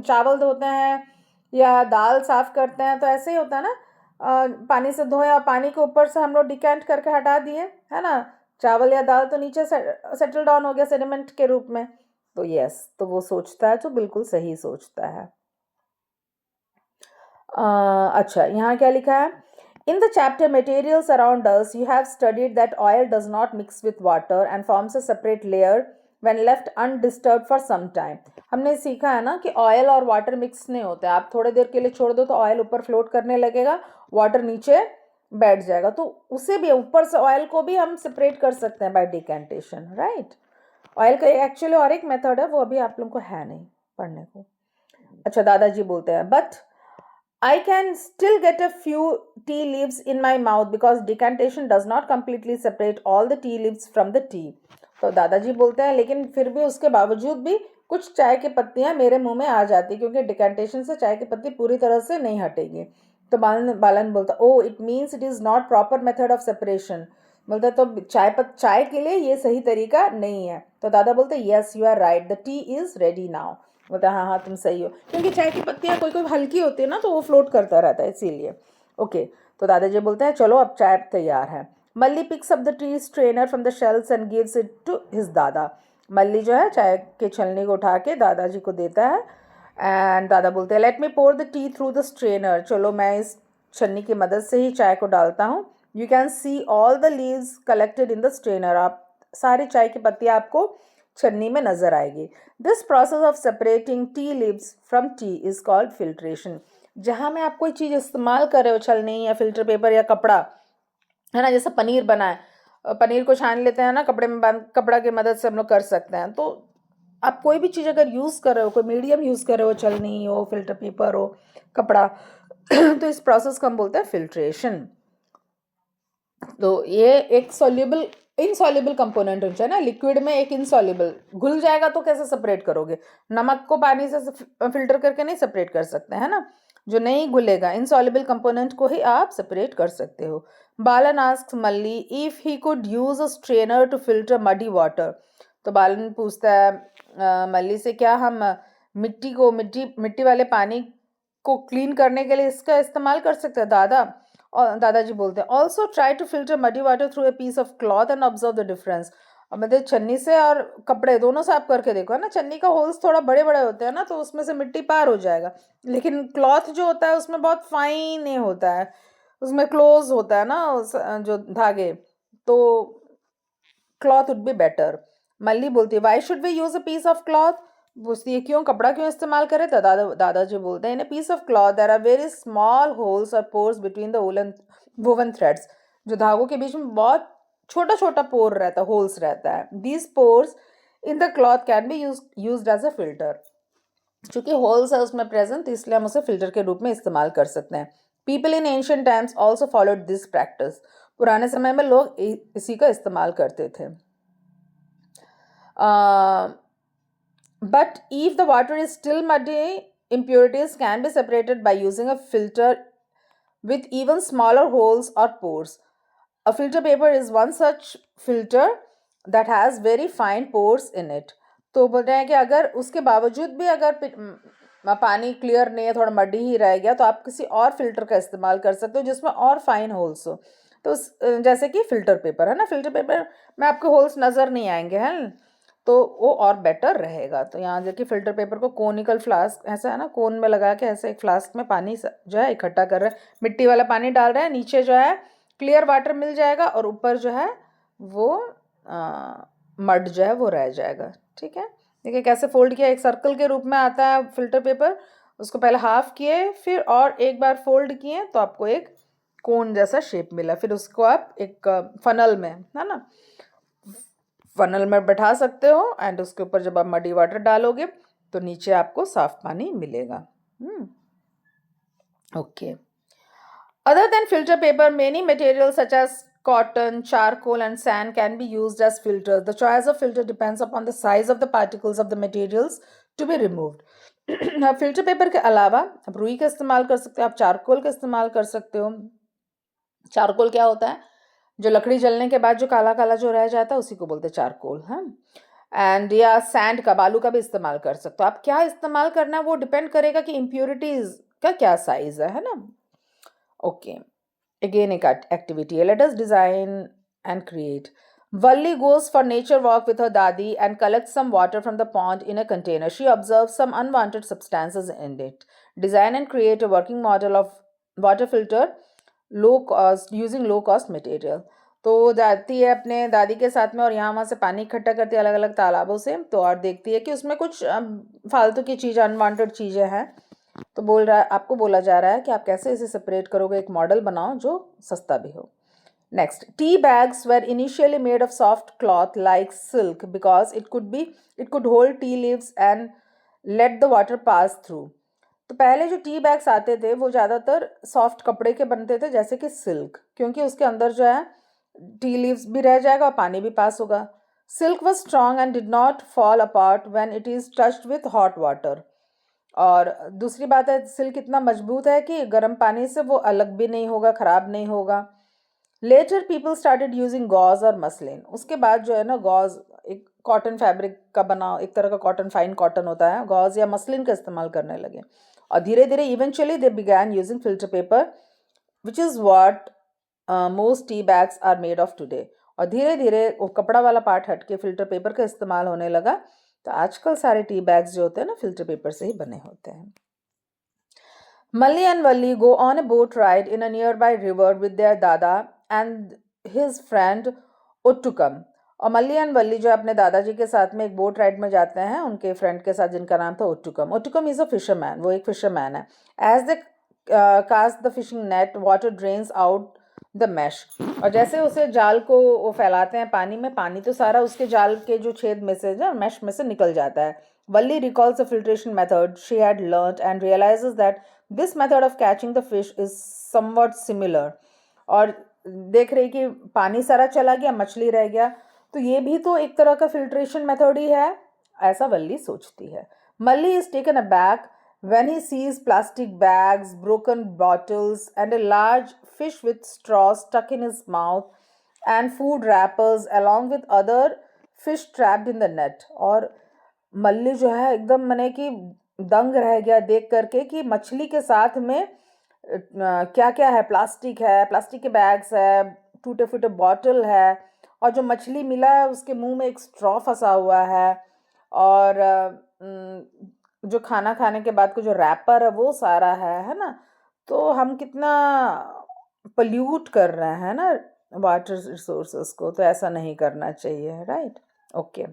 चावल धोते हैं या दाल साफ करते हैं तो ऐसे ही होता है ना, पानी से धोए और पानी के ऊपर से हम लोग डिकैंट करके हटा दिए, है ना, चावल या दाल तो नीचे सेटल डाउन हो गया सेडिमेंट के रूप में. तो यस, तो वो सोचता है, तो बिल्कुल सही सोचता है. अच्छा, यहाँ क्या लिखा है, in the chapter materials around us you have studied that oil does not mix with water and forms a separate layer when left undisturbed for some time. हमने सीखा है ना कि ऑयल और वाटर मिक्स नहीं होते, आप थोड़ी देर के लिए छोड़ दो तो ऑयल ऊपर फ्लोट करने लगेगा, वाटर नीचे बैठ जाएगा, तो उसे भी ऊपर से ऑयल को भी हम सेपरेट कर सकते हैं बाय डिकैंटेशन, राइट. ऑयल का एक्चुअली और एक मेथड है, वो अभी आप लोगों को है नहीं पढ़ने को. अच्छा, दादाजी बोलते हैं, but I can still get a few tea leaves in my mouth because decantation does not completely separate all the tea leaves from the tea. तो दादाजी बोलते हैं लेकिन फिर भी उसके बावजूद भी कुछ चाय की पत्तियां मेरे मुंह में आ जाती, क्योंकि डिकैंटेशन से चाय की पत्ती पूरी तरह से नहीं हटेगी. तो बालन बोलता, oh it means it is not proper method of separation. बोलता तो चाय के लिए ये सही तरीका नहीं है. तो दादा बोलते, yes you are right, the tea is ready now. बोलता हाँ हाँ तुम सही हो, क्योंकि चाय की पत्तियाँ कोई कोई हल्की होती है ना, तो वो फ्लोट करता रहता है इसीलिए. ओके, तो दादाजी बोलते हैं चलो अब चाय तैयार है. Malli picks up the tea strainer from the shelves and gives it to his dada. Malli जो है चाय के छलनी को उठा के दादाजी को देता है. एंड दादा बोलते हैं, let me pour the tea through the strainer. चलो मैं इस छन्नी की मदद से ही चाय को डालता हूँ. You can see all the leaves collected in the strainer. आप सारी चाय की पत्तियाँ आपको छन्नी में नजर आएगी. This process of separating tea leaves from T is called filtration. जहाँ में आप कोई चीज़ इस्तेमाल कर रहे हो, छलनी या फिल्टर पेपर या कपड़ा, है ना, जैसे पनीर बना है, पनीर को छान लेते हैं ना, कपड़े में बांध, कपड़ा की मदद से हम लोग कर सकते हैं. तो आप कोई भी चीज़ अगर यूज़ कर रहे हो, कोई मीडियम यूज़ कर रहे हो, छलनी हो, फिल्टर पेपर हो, कपड़ा, तो इस प्रोसेस को हम बोलते हैं फिल्ट्रेशन. तो ये एक सॉल्युबल इनसॉल्युबल कंपोनेंट होता है ना, लिक्विड में एक इनसॉल्युबल, घुल जाएगा तो कैसे सेपरेट करोगे, नमक को पानी से फिल्टर करके नहीं सेपरेट कर सकते, है ना, जो नहीं घुलेगा इनसॉल्युबल कंपोनेंट को ही आप सेपरेट कर सकते हो. Balan asks Malli if he could use a strainer to filter muddy water. तो बालन पूछता है मल्ली से, क्या हम मिट्टी वाले पानी को क्लीन करने के लिए इसका इस्तेमाल कर सकते हैं दादा. और दादाजी बोलते हैं, also try to filter muddy water through a piece of cloth and observe the difference. अब मतलब छन्नी से और कपड़े दोनों साफ करके देखो, है ना, छन्नी का होल्स थोड़ा बड़े बड़े होते हैं ना, तो उसमें से मिट्टी पार हो जाएगा, लेकिन क्लॉथ जो होता है उसमें बहुत फाइन नहीं होता है, उसमें क्लोज होता है ना जो धागे, तो cloth would be better. Malli बोलती है, why should we use a piece of cloth. पूछती है क्यों, कपड़ा क्यों इस्तेमाल करें. तो दादाजी बोलते हैं, in a piece of cloth there are very small holes और pores between the woven threads. जो धागों के बीच में बहुत छोटा छोटा पोर रहता है, होल्स रहता है. These pores in the cloth can be used as a filter. चूंकि होल्स है उसमें प्रेजेंट, इसलिए हम उसे फिल्टर के रूप में इस्तेमाल कर सकते हैं. People in ancient times also followed this practice. पुराने समय में लोग इसी का इस्तेमाल करते थे. But if the water is still muddy, impurities can be separated by using a filter with even smaller holes or pores. A filter paper is one such filter that has very fine pores in it. तो बोल रहे हैं कि अगर उसके बावजूद भी अगर पानी क्लियर नहीं है, थोड़ा मडी ही रह गया, तो आप किसी और फिल्टर का इस्तेमाल कर सकते हो जिसमें और फाइन होल्स हो. तो जैसे कि फिल्टर पेपर है ना, फिल्टर पेपर में आपको होल्स नज़र नहीं आएंगे, हैं, तो वो और बेटर रहेगा। तो यहाँ देखिए फ़िल्टर पेपर को कोनिकल फ्लास्क ऐसा है ना, कोन में लगा के ऐसे एक फ्लास्क में पानी जो है इकट्ठा कर रहे हैं, मिट्टी वाला पानी डाल रहे हैं, नीचे जो है क्लियर वाटर मिल जाएगा और ऊपर जो है वो मड जो है वो रह जाएगा। ठीक है, देखिए कैसे फोल्ड किया, एक सर्कल के रूप में आता है फ़िल्टर पेपर, उसको पहले हाफ किए फिर और एक बार फोल्ड किए तो आपको एक कोन जैसा शेप मिला। फिर उसको आप एक फनल में, है ना, फनल में बैठा सकते हो एंड उसके ऊपर जब आप मडी वाटर डालोगे तो नीचे आपको साफ पानी मिलेगा। Okay. Other than filter paper, many materials such as cotton, charcoal, and sand can be used as filters. The choice of filter depends upon the size of the particles of the materials to be removed. आप filter paper के अलावा आप रुई का इस्तेमाल कर सकते हो, आप चारकोल का इस्तेमाल कर सकते हो। चारकोल क्या होता है, जो लकड़ी जलने के बाद जो काला काला जो रह जाता है उसी को बोलते हैं चारकोल। हाँ, एंड या सैंड का, बालू का भी इस्तेमाल कर सकते हो। आप क्या इस्तेमाल करना है वो डिपेंड करेगा कि इम्प्योरिटीज का क्या साइज है ना। ओके, again एक activity है, let us design and create. Valli goes for nature walk with her dadi and collects some water from the pond in a container. She observes some unwanted substances in it. Design and create a working model of water filter low cost using low cost material. तो वो जाती है अपने दादी के साथ में और यहाँ वहाँ से पानी इकट्ठा करती है अलग अलग तालाबों से, तो और देखती है कि उसमें कुछ फालतू की चीज़, अनवांटेड चीज़ें हैं। तो आपको बोला जा रहा है कि आप कैसे इसे सेपरेट करोगे, एक मॉडल बनाओ जो सस्ता भी हो। Next, tea bags were initially made of soft cloth like silk because it could hold tea leaves and let the water pass through. तो पहले जो टी बैग्स आते थे वो ज़्यादातर सॉफ्ट कपड़े के बनते थे जैसे कि सिल्क, क्योंकि उसके अंदर जो है टी लीव्स भी रह जाएगा और पानी भी पास होगा। Silk was strong and did not fall apart when it is touched with hot water. और दूसरी बात है, सिल्क इतना मजबूत है कि गर्म पानी से वो अलग भी नहीं होगा, ख़राब नहीं होगा। Later people started using gauze और मसलिन। उसके बाद जो है ना, गॉज एक कॉटन फैब्रिक का बना, एक तरह का कॉटन, फाइन कॉटन होता है, गॉज या मसलिन का इस्तेमाल करने लगे। और धीरे धीरे eventually they began using filter paper which is what most tea bags are made of today. और धीरे धीरे वो कपड़ा वाला पार्ट हट के फिल्टर पेपर का इस्तेमाल होने लगा। तो आजकल सारे टी बैग्स जो होते हैं ना फिल्टर पेपर से ही बने होते हैं। Malli and Valli go on a boat ride in a nearby river with their dada and his friend Uttukam. और मल्ली एंड वल्ली जो अपने दादाजी के साथ में एक बोट राइड में जाते हैं उनके फ्रेंड के साथ जिनका नाम था उट्टुकम। उट्टुकम इज अ फिशरमैन, वो एक फिशरमैन है। As the cast the fishing net water drains out the mesh. और जैसे उसे जाल को वो फैलाते हैं पानी में, पानी तो सारा उसके जाल के जो छेद में से, जो मैश में से निकल जाता है। Valli recalls the filtration method she had learned and realises that this method of catching the fish is somewhat similar. और देख रही कि पानी सारा चला गया, मछली रह गया, तो ये भी तो एक तरह का फिल्ट्रेशन मेथड ही है, ऐसा वल्ली सोचती है। Malli is taken aback when he sees plastic bags, broken bottles, and a large fish with straws stuck in his mouth, and food wrappers along with other fish trapped in the net. और मल्ली जो है एकदम मने कि दंग रह गया देख करके कि मछली के साथ में क्या क्या है, प्लास्टिक है, प्लास्टिक के बैग्स है, टूटे फूटे बॉटल है, और जो मछली मिला है उसके मुंह में एक स्ट्रॉ फंसा हुआ है, और जो खाना खाने के बाद को जो रैपर है वो सारा है ना। तो हम कितना पल्यूट कर रहे हैं ना वाटर रिसोर्सेस को, तो ऐसा नहीं करना चाहिए, राइट। ओके,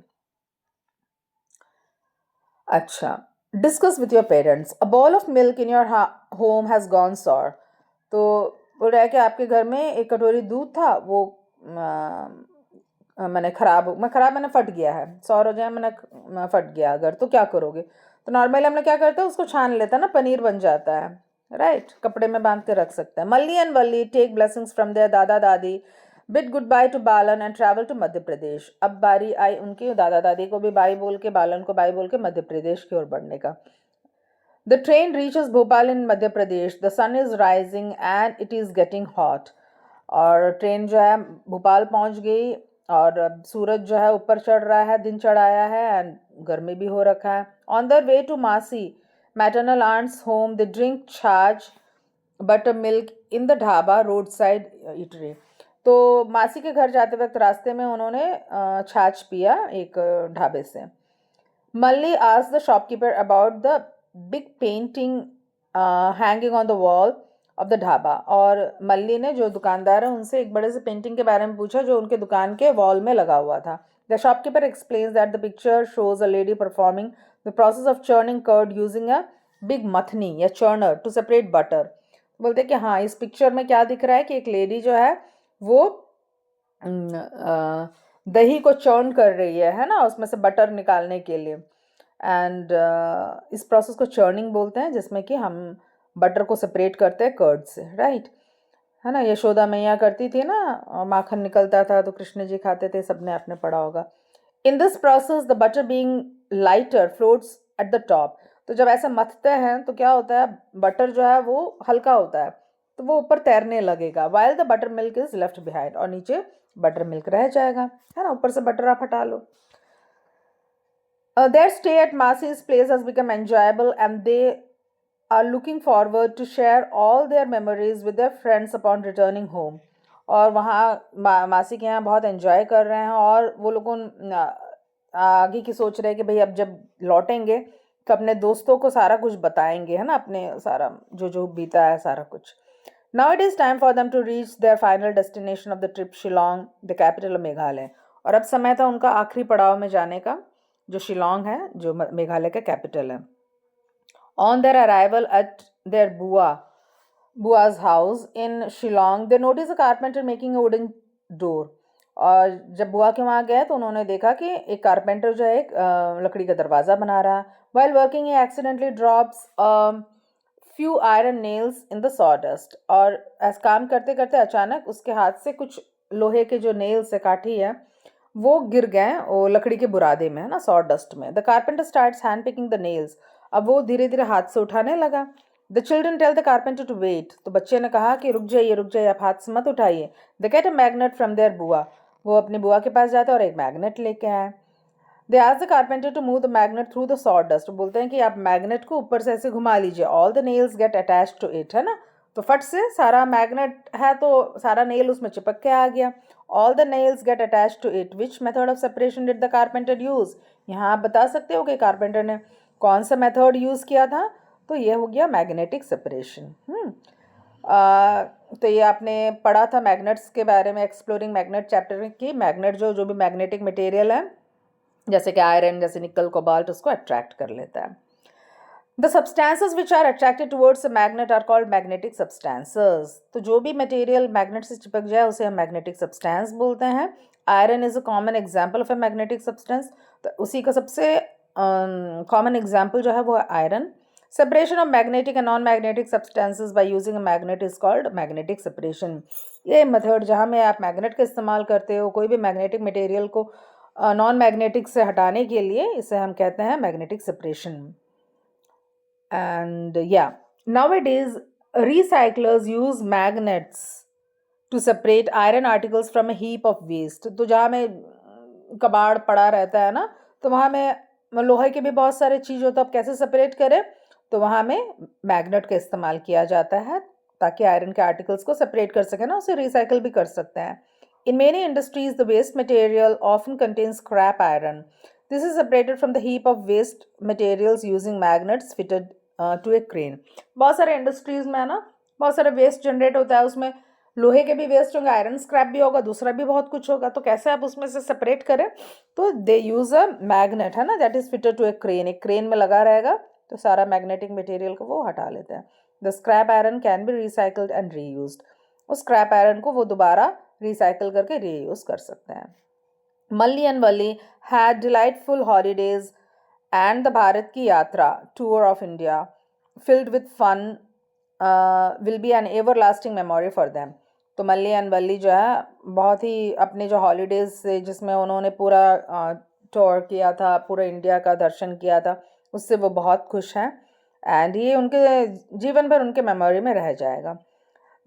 अच्छा, discuss with your parents. A bowl of milk in your home has gone sour. तो बोल रहा है कि आपके घर में एक कटोरी दूध था, वो मैंने मैंने फट गया है, सौर हो जाए, मैंने फट गया अगर, तो क्या करोगे। तो नॉर्मली हम लोग क्या करते हैं, उसको छान लेते हैं ना, पनीर बन जाता है, राइट, कपड़े में बांध के रख सकते हैं। Malli and Valli take blessings from their dada dadi, bid goodbye to Balan and travel to Madhya Pradesh. अब बारी आई उनकी दादा दादी को भी बाय बोल के, बालन को बाय बोल के मध्य प्रदेश की ओर बढ़ने का। The train reaches Bhopal in Madhya Pradesh. The sun is rising and it is getting hot. और ट्रेन जो है भोपाल पहुंच गई और सूरज जो है ऊपर चढ़ रहा है, दिन चढ़ाया है एंड गर्मी भी हो रखा है। On the way to masi maternal aunt's home they drink chaach buttermilk in the dhaba roadside eatery. तो मासी के घर जाते वक्त रास्ते में उन्होंने छाछ पिया एक ढाबे से. Malli asked the shopkeeper about the big painting hanging on the wall of the dhaba. और मल्ली ने जो दुकानदार है उनसे एक बड़े से पेंटिंग के बारे में पूछा जो उनके दुकान के वॉल में लगा हुआ था. The shopkeeper explains that the picture shows a lady performing the process of churning curd using a big मथनी या churner to separate butter. बोलते कि हाँ इस पिक्चर में क्या दिख रहा है कि एक लेडी जो है वो दही को चर्न कर रही है ना, उसमें से बटर निकालने के लिए. एंड इस प्रोसेस को चर्निंग बोलते हैं जिसमें कि हम बटर को सेपरेट करते हैं कर्ड से, राइट है ना. यशोदा मैया करती थी ना, माखन निकलता था तो कृष्ण जी खाते थे, सबने आपने पढ़ा होगा. In this process the butter being lighter floats at the top. तो जब ऐसे मथते हैं तो क्या होता है, बटर जो है वो हल्का होता है तो वो ऊपर तैरने लगेगा. While the butter milk is left behind. और नीचे बटर मिल्क रह जाएगा, है ना. ऊपर से बटर आप हटा लो. Their stay at Masi's place has become enjoyable and they are looking forward to share all their memories with their friends upon returning home. और वहाँ मासी के यहाँ बहुत एंजॉय कर रहे हैं और वो लोगों आगे की सोच रहे हैं कि भाई अब जब लौटेंगे तो अपने दोस्तों को सारा कुछ बताएंगे, है ना, अपने सारा जो जो बीता है सारा कुछ. Now it is time for them to reach their final destination of the trip, Shillong, the capital of Meghalaya. और अब समय था उनका आखिरी पड़ाव में जाने का, जो शिलोंग है, जो मेघालय का कैपिटल है. On their arrival at their bua's house in Shillong they notice a carpenter making a wooden door. और जब बुआ के वहाँ गए तो उन्होंने देखा कि एक कारपेंटर जो है एक लकड़ी का दरवाज़ा बना रहा है. While working he accidentally drops few iron nails in the sawdust. और ऐसा काम करते करते अचानक उसके हाथ से कुछ लोहे के जो नेल्स है, काठी है, वो गिर गए वो लकड़ी के बुरादे में, है ना, सॉ डस्ट में. The carpenter starts hand picking the nails. अब वो धीरे धीरे हाथ से उठाने लगा. The children tell the carpenter to wait. तो बच्चे ने कहा कि रुक जाइए आप हाथ से मत उठाइए. The get a magnet from their bua. वो अपनी बुआ के पास जाते और एक मैग्नेट लेके आए. They ask the carpenter to move the magnet through the sawdust. बोलते हैं कि आप मैग्नेट को ऊपर से ऐसे घुमा लीजिए. All the nails get attach to it, है ना. तो फट से सारा मैग्नेट है तो सारा नेल उसमें चिपक के आ गया. All the nails get attached to it. Which method of separation did the carpenter use? यहाँ आप बता सकते हो कि कारपेंटर ने कौन सा मेथड यूज़ किया था. तो ये हो गया मैग्नेटिक सेपरेशन. तो ये आपने पढ़ा था मैग्नेट्स के बारे में, एक्सप्लोरिंग मैग्नेट चैप्टर की. मैग्नेट जो भी मैग्नेटिक मटेरियल है जैसे कि आयरन, जैसे निकल, कोबाल्ट, उसको अट्रैक्ट कर लेता है. The substances which are attracted towards a magnet are called magnetic substances. तो जो भी मटेरियल मैग्नेट से चिपक जाए उसे हम मैग्नेटिक सब्सटेंस बोलते हैं. Iron is a common example of a magnetic substance. तो उसी का सबसे कॉमन एग्जाम्पल जो है वो है iron. Separation of magnetic and non magnetic substances by using a magnet is called magnetic separation. ये मेथड जहाँ में आप मैग्नेट का इस्तेमाल करते हो कोई भी मैग्नेटिक मटेरियल को नॉन मैग्नेटिक से हटाने के लिए, इसे हम कहते हैं magnetic separation. And yeah, nowadays recyclers use magnets to separate iron articles from a heap of waste. तो जहाँ में कबाड़ पड़ा रहता है ना, तो वहाँ में लोहे के भी बहुत सारे चीज़ होता है. अब कैसे सेपरेट करें, तो वहाँ में मैग्नेट का इस्तेमाल किया जाता है ताकि आयरन के आर्टिकल्स को सेपरेट कर सकें ना, उसे रिसाइकल भी कर सकते हैं. In many industries the waste material often contains scrap iron. This is separated from the heap of waste materials using magnets fitted to a crane. बहुत सारे इंडस्ट्रीज में है ना, बहुत सारे वेस्ट जनरेट होता है, उसमें लोहे के भी वेस्ट होंगे, आयरन स्क्रैप भी होगा, दूसरा भी बहुत कुछ होगा. तो कैसे आप उसमें से सेपरेट करें, तो दे यूज अ मैग्नेट, है ना, that is fitted to a crane. एक क्रेन में लगा रहेगा तो सारा मैग्नेटिक मटेरियल को वो हटा लेते हैं. The scrap iron can be recycled and reused. उस स्क्रैप आयरन को वो दोबारा रिसाइकल करके रीयूज कर सकते हैं. Malli and Valli had delightful holidays and the Bharat Ki Yatra tour of India filled with fun will be an everlasting memory for them. तो मल्ली and वल्ली जो है बहुत ही अपने जो हॉलीडेज से जिसमें उन्होंने पूरा टूर किया था, पूरा इंडिया का दर्शन किया था, उससे वो बहुत खुश हैं एंड ये उनके जीवन भर उनके मेमोरी में रह जाएगा.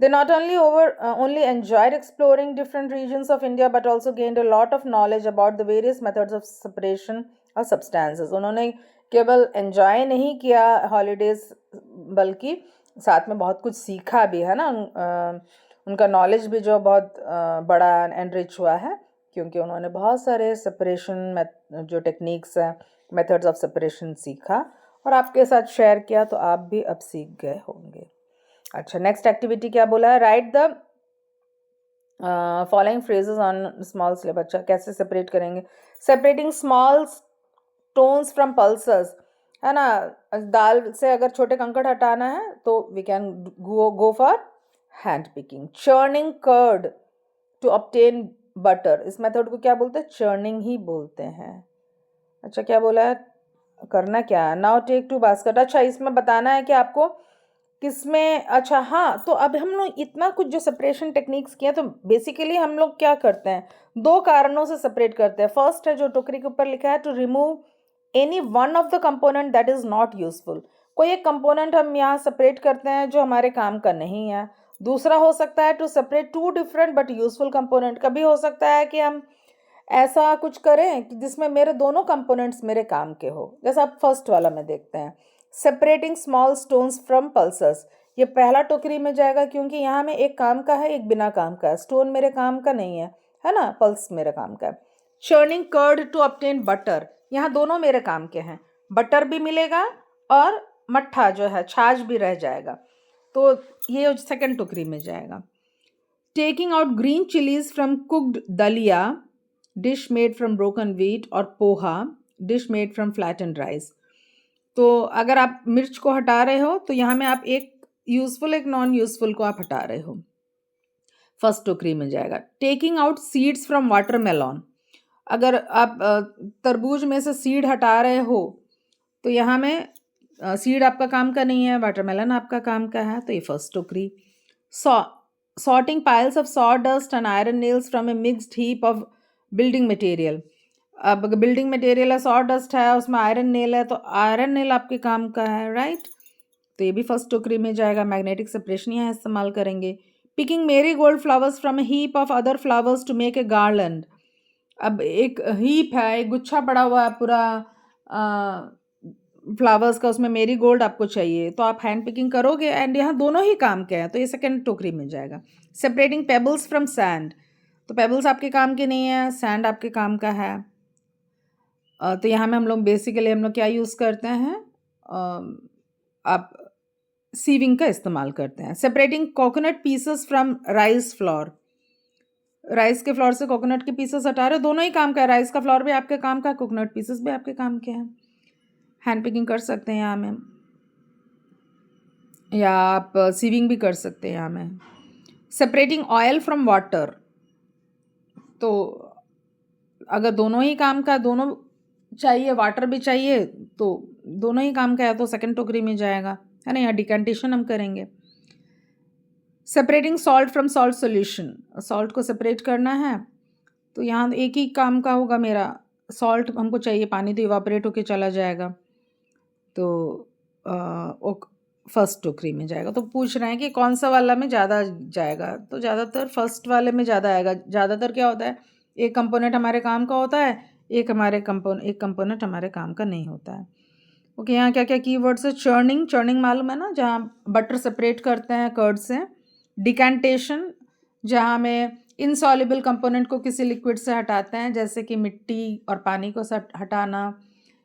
They not only enjoyed exploring different regions of India but also gained a lot of knowledge about the various methods of separation of substances. उन्होंने केवल एंजॉय नहीं किया हॉलीडेज बल्कि साथ में बहुत कुछ सीखा भी, है ना. उनका नॉलेज भी जो बहुत बड़ा एंड रिच हुआ है, क्योंकि उन्होंने बहुत सारे सेपरेशन जो टेक्निक्स हैं, मेथड्स ऑफ सेपरेशन सीखा और आपके साथ शेयर किया, तो आप भी अब सीख गए होंगे। अच्छा, नेक्स्ट एक्टिविटी क्या बोला है? Right the following phrases on small slab. अच्छा, कैसे सेपरेट करेंगे? Separating small stones from pulses, है ना। दाल से अगर छोटे कंकड़ हटाना है तो we can go for hand picking. Churning curd to obtain butter, इस मेथड को क्या बोलते हैं? चर्निंग ही बोलते हैं। अच्छा, क्या बोला है? करना क्या है? Now take two basket. अच्छा, इसमें बताना है कि आपको किसमें। अच्छा हाँ, तो अब हम लोग इतना कुछ जो सेपरेशन टेक्निक्स किए, तो बेसिकली हम लोग क्या करते हैं, दो कारणों से सेपरेट करते हैं। फर्स्ट है जो टोकरी के ऊपर लिखा है, to remove any one of the component that is not useful. कोई एक कंपोनेंट हम यहाँ सेपरेट करते हैं जो हमारे काम का नहीं है। दूसरा हो सकता है to separate two different but useful component. कभी हो सकता है कि हम ऐसा कुछ करें कि जिसमें मेरे दोनों कंपोनेंट्स मेरे काम के हो। जैसा आप फर्स्ट वाला में देखते हैं, separating small stones from pulses. ये पहला टोकरी में जाएगा क्योंकि यहाँ में एक काम का है, एक बिना काम का है। स्टोन मेरे काम का नहीं है ना, पल्स मेरे काम का है। Churning curd to obtain butter, यहाँ दोनों मेरे काम के हैं। बटर भी मिलेगा और मट्ठा जो है छाछ भी रह जाएगा, तो ये सेकंड टोकरी में जाएगा। Taking out green chillies from cooked daliya, dish made from broken wheat, और poha, dish made from flattened rice. तो अगर आप मिर्च को हटा रहे हो तो यहाँ में आप एक यूजफुल एक नॉन यूजफुल को आप हटा रहे हो, फर्स्ट टोकरी में जाएगा। Taking out seeds from watermelon, अगर आप तरबूज में से सीड हटा रहे हो तो यहाँ में सीड आपका काम का नहीं है, वाटरमेलन आपका काम का है, तो ये फर्स्ट टोकरी। Sorting piles of saw dust and iron nails from A mixed heap of building material. अब बिल्डिंग मटेरियल है, सॉ डस्ट है, उसमें आयरन नेल है, तो आयरन नेल आपके काम का है, राइट। तो ये भी फर्स्ट टोकरी में जाएगा। मैग्नेटिक सेपरेशन यहाँ इस्तेमाल करेंगे। Picking marigold flowers from a heap of other flowers to make a garland. अब एक हीप है, एक गुच्छा पड़ा हुआ है पूरा फ्लावर्स का, उसमें मेरी गोल्ड आपको चाहिए, तो आप हैंड पिकिंग करोगे, एंड यहाँ दोनों ही काम के हैं, तो ये सेकंड टोकरी में जाएगा। सेपरेटिंग पेबल्स फ्रॉम सैंड, तो पेबल्स आपके काम के नहीं है, सैंड आपके काम का है। तो यहाँ में हम लोग बेसिकली हम लोग क्या यूज़ करते हैं, आप सीविंग का इस्तेमाल करते हैं। Separating coconut pieces from rice flour, rice के फ्लोर से कोकोनट के पीसेस हटा रहे हो, दोनों ही काम का है। राइस का फ्लोर भी आपके काम का है, कोकोनट पीसेस भी आपके काम के हैं। हैंड पिकिंग कर सकते हैं यहाँ में, या आप सीविंग भी कर सकते हैं यहाँ में। सेपरेटिंग ऑयल फ्रॉम वाटर, तो अगर दोनों ही काम का, दोनों चाहिए, वाटर भी चाहिए, तो दोनों ही काम का है, तो सेकंड टोकरी में जाएगा, है ना। यहाँ डिकेंटेशन हम करेंगे। Separating salt from salt solution, salt को सेपरेट करना है, तो यहाँ एक ही काम का होगा मेरा। सॉल्ट हमको चाहिए, पानी तो इवापोरेट होके चला जाएगा, तो फर्स्ट टोकरी में जाएगा। तो पूछ रहे हैं कि कौन सा वाला में ज़्यादा जाएगा, तो ज़्यादातर फर्स्ट वाले में ज़्यादा आएगा। ज़्यादातर क्या होता है, एक कंपोनेंट हमारे काम का होता है, एक कंपोनेंट हमारे काम का नहीं होता है। ओके, यहाँ क्या क्या कीवर्ड्स है? चर्निंग मालूम है ना, जहाँ बटर सेपरेट करते हैं कर्ड से। डिकेंटेशन, जहाँ में इनसॉल्युबल कंपोनेंट को किसी लिक्विड से हटाते हैं, जैसे कि मिट्टी और पानी को हटाना,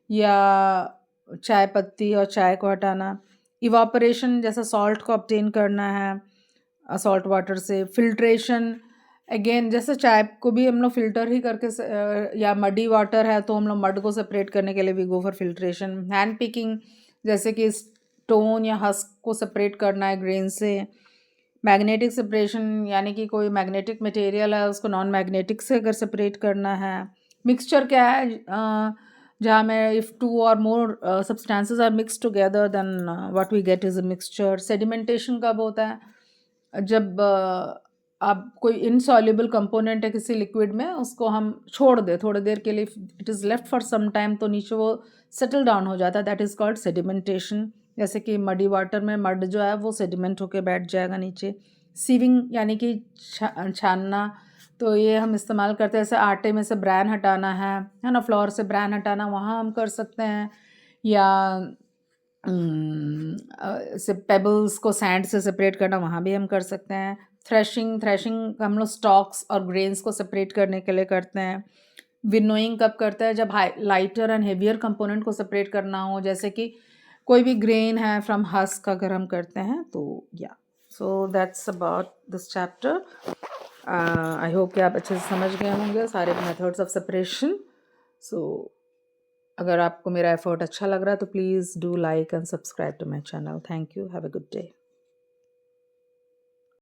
या चाय पत्ती और चाय को हटाना। इवापोरेशन, जैसे सॉल्ट को ऑब्टेन करना है सॉल्ट वाटर से। फिल्ट्रेशन, अगेन जैसे चाय को भी हम लोग फिल्टर ही करके या मडी वाटर है तो हम लोग मड को सेपरेट करने के लिए भी go for filtration. Hand picking, जैसे कि स्टोन या हस्क को सेपरेट करना है ग्रेन से। मैग्नेटिक सेपरेशन, यानी कि कोई मैग्नेटिक मटेरियल है उसको नॉन मैग्नेटिक से अगर सेपरेट करना है। मिक्सचर क्या है, जहाँ में इफ़ टू और more substances are mix together then what we get is a mixture. Sedimentation कब होता है, जब आप कोई इनसॉल्युबल कंपोनेंट है किसी लिक्विड में, उसको हम छोड़ दें थोड़ी देर के लिए, it is left for some time, तो नीचे वो सेटल डाउन हो जाता है, दैट इज़ कॉल्ड सेडिमेंटेशन। जैसे कि मडी वाटर में मड जो है वो सेडिमेंट होके बैठ जाएगा नीचे। सीविंग यानी कि छानना, तो ये हम इस्तेमाल करते हैं, जैसे आटे में से ब्रैन हटाना है ना, फ्लोर से ब्रैन हटाना, वहाँ हम कर सकते हैं। या से पेबल्स को सैंड से सेपरेट करना, वहाँ भी हम कर सकते हैं। थ्रेशिंग हम लोग स्टॉक्स और ग्रेन्स को सेपरेट करने के लिए करते हैं। विनोइंग कब करते हैं, जब लाइटर एंड हेवियर कंपोनेंट को सेपरेट करना हो, जैसे कि कोई भी ग्रेन है फ्रॉम हस्क अगर हम करते हैं तो या। So that's about this chapter. I hope कि आप अच्छे से समझ गए होंगे सारे मेथड्स ऑफ सेपरेशन। सो अगर आपको मेरा एफर्ट अच्छा लग रहा है तो please do like and subscribe to my channel. Thank you, have a good day.